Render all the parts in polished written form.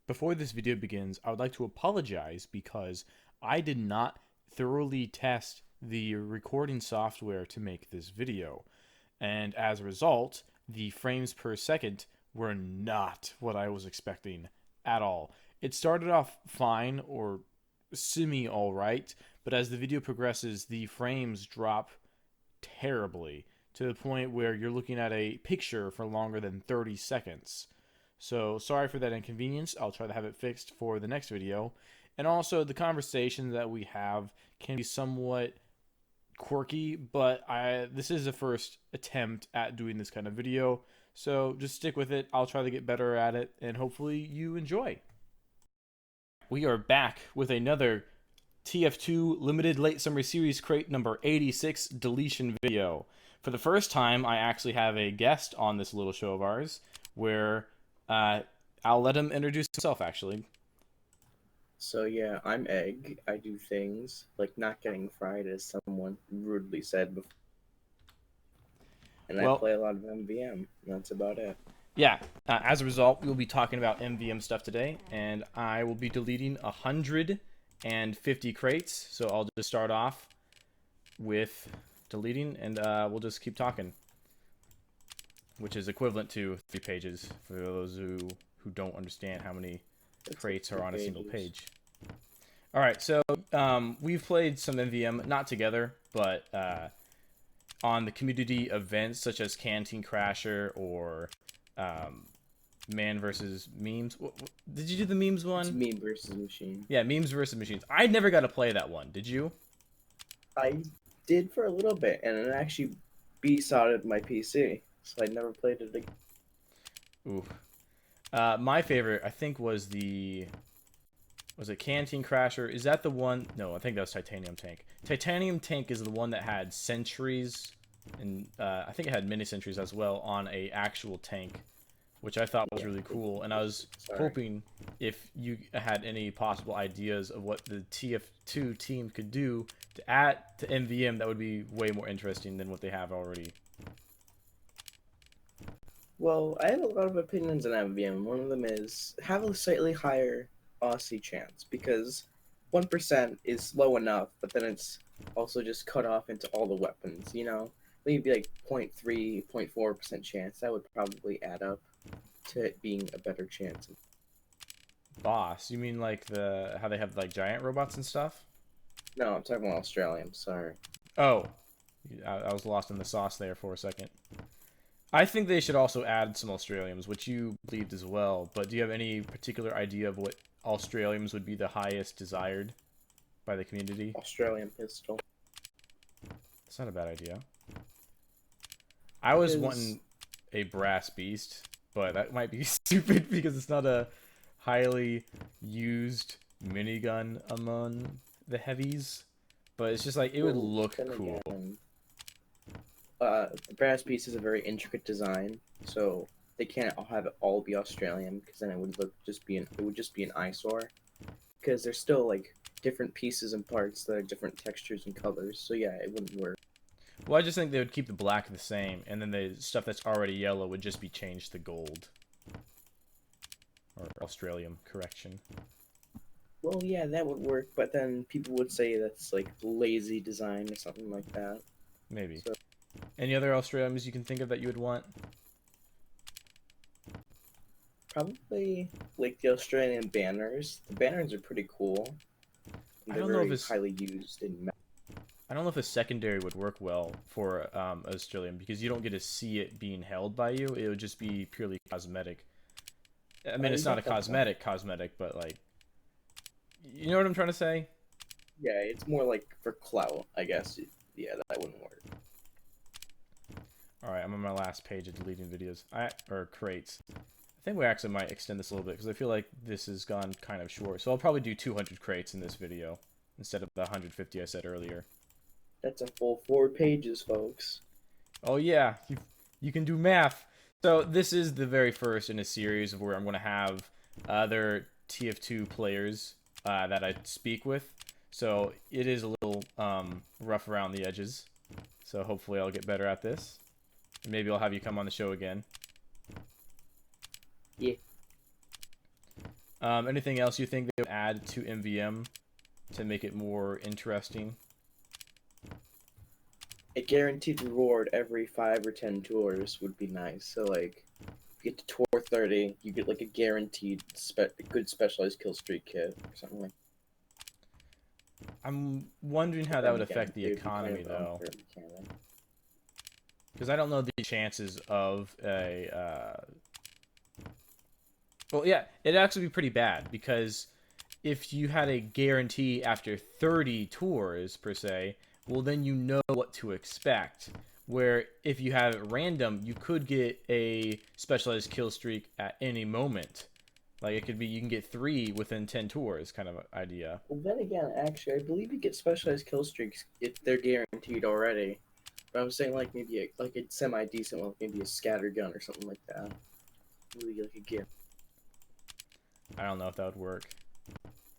Before this video begins, I would like to apologize because I did not thoroughly test the recording software to make this video. And as a result, the frames per second were not what I was expecting at all. It started off fine or semi alright, but as the video progresses, the frames drop terribly to the point where you're looking at a picture for longer than 30 seconds. So sorry for that inconvenience. I'll try to have it fixed for the next video. And also the conversation that we have can be somewhat quirky, but this is a first attempt at doing this kind of video. So just stick with it. I'll try to get better at it and hopefully you enjoy. We are back with another TF2 Limited Late Summer Series crate number 86 deletion video. For the first time, I actually have a guest on this little show of ours where I'll let him introduce himself, actually. So yeah, I'm Egg. I do things like not getting fried, as someone rudely said before. And I Well, play a lot of MVM. That's about it. yeah, as a result, we'll be talking about MVM stuff today, and I will be deleting 150 crates. So I'll just start off with deleting, and we'll just keep talking, which is equivalent to 3 pages for those who don't understand how many crates are on a single page. All right, so we've played some MVM, not together, but on the community events such as Canteen Crasher or Man versus Memes. Did you do the memes one? It's meme versus machine. Yeah, memes versus machines. I never got to play that one. Did you? I did for a little bit, and it actually besotted my PC, so I never played it again. Ooh. My favorite, I think, was it Canteen Crasher? Is that the one? No, I think that was Titanium Tank. Titanium Tank is the one that had sentries, and I think it had mini sentries as well on a actual tank, which I thought was really cool. And I was hoping if you had any possible ideas of what the TF2 team could do to add to MVM, that would be way more interesting than what they have already. Well, I have a lot of opinions on MVM. One of them is have a slightly higher Aussie chance, because 1% is low enough, but then it's also just cut off into all the weapons, you know? Maybe like 0.3, 0.4% chance. That would probably add up to it being a better chance. Boss, you mean like how they have like giant robots and stuff? No, I'm talking about Australia. Sorry. Oh, I was lost in the sauce there for a second. I think they should also add some Australiums, which you believed as well. But do you have any particular idea of what Australiums would be the highest desired by the community? Australian pistol. That's not a bad idea. I was wanting a brass beast, but that might be stupid because it's not a highly used minigun among the heavies. But it's just like, it would look cool. Again, the brass piece is a very intricate design, so they can't all have it all be Australian, because then it would just be an eyesore. Because there's still like different pieces and parts that are different textures and colors, so yeah, it wouldn't work. Well, I just think they would keep the black the same, and then the stuff that's already yellow would just be changed to gold. Or Australium, correction. Well, yeah, that would work, but then people would say that's like lazy design or something like that. Maybe. So, any other Australiums you can think of that you would want? probably like the Australian banners. The banners are pretty cool. I don't know if it's highly used in. I don't know if a secondary would work well for Australian, because you don't get to see it being held by you. It would just be purely cosmetic. I mean, it's not a cosmetic, but like, you know what I'm trying to say? Yeah, it's more like for clout, I guess. Yeah, that wouldn't work. All right, I'm on my last page of deleting videos, or crates. I think we actually might extend this a little bit because I feel like this has gone kind of short. So I'll probably do 200 crates in this video instead of the 150 I said earlier. That's a full 4 pages, folks. Oh yeah, you can do math. So this is the very first in a series of where I'm going to have other TF2 players that I speak with. So it is a little rough around the edges. So hopefully I'll get better at this. Maybe I'll have you come on the show again. Yeah. Anything else you think they would add to MVM to make it more interesting? A guaranteed reward every 5 or 10 tours would be nice. So like, if you get to tour 30, you get like a guaranteed good specialized kill streak kit or something like. I'm wondering how that would affect the economy, though. Because I don't know the chances of a... Well, yeah, it'd actually be pretty bad, because if you had a guarantee after 30 tours, per se, well, then you know what to expect. Where if you have it random, you could get a specialized kill streak at any moment. Like, it could be you can get 3 within 10 tours kind of idea. Well, then again, actually, I believe you get specialized kill streaks if they're guaranteed already. But I was saying like maybe a semi decent one, maybe a scatter gun or something like that. Really like a gift. I don't know if that would work.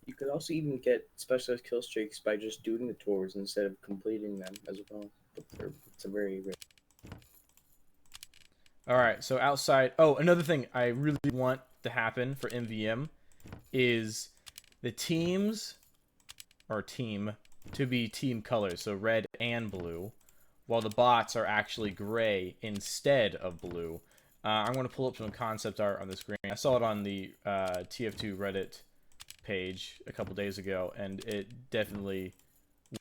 You could also even get specialized kill streaks by just doing the tours instead of completing them as well. But it's a very rare. Alright, so outside... Oh, another thing I really want to happen for MVM is the teams, or team, to be team colors, so red and blue, while the bots are actually gray instead of blue. I'm going to pull up some concept art on the screen. I saw it on the TF2 Reddit page a couple days ago, and it definitely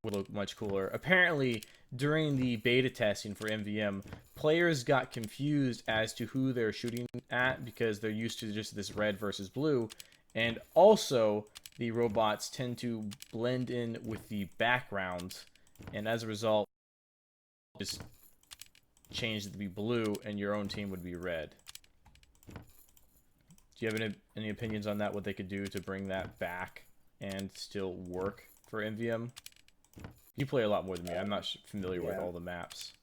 would look much cooler. Apparently, during the beta testing for MVM, players got confused as to who they're shooting at because they're used to just this red versus blue, and also the robots tend to blend in with the background, and as a result, just change it to be blue, and your own team would be red. Do you have any opinions on that, what they could do to bring that back and still work for MVM? You play a lot more than me. I'm not familiar with all the maps.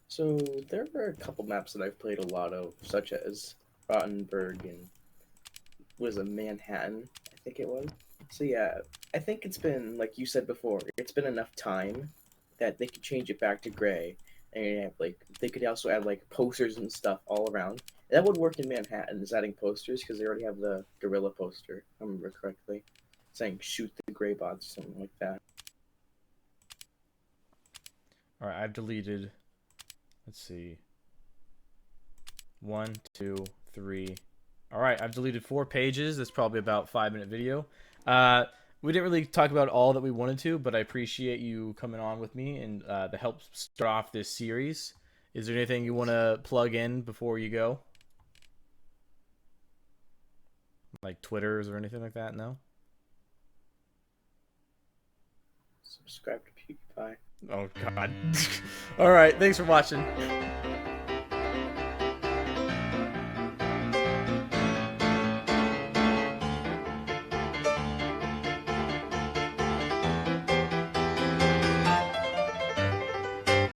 So there were a couple maps that I've played a lot of, such as Rottenburg and was a Manhattan, I think it was. So yeah, I think it's been, like you said before, it's been enough time that they could change it back to gray, and have, like they could also add like posters and stuff all around. That would work in Manhattan, is adding posters, because they already have the gorilla poster, if I remember correctly, saying shoot the gray bots or something like that. Alright, I've deleted, let's see, 1, 2, 3. Alright, I've deleted 4 pages. That's probably about a 5-minute video. We didn't really talk about all that we wanted to, but I appreciate you coming on with me and to help start off this series. Is there anything you want to plug in before you go? Like Twitters or anything like that? No? Subscribe to PewDiePie. Oh, God. Alright, thanks for watching.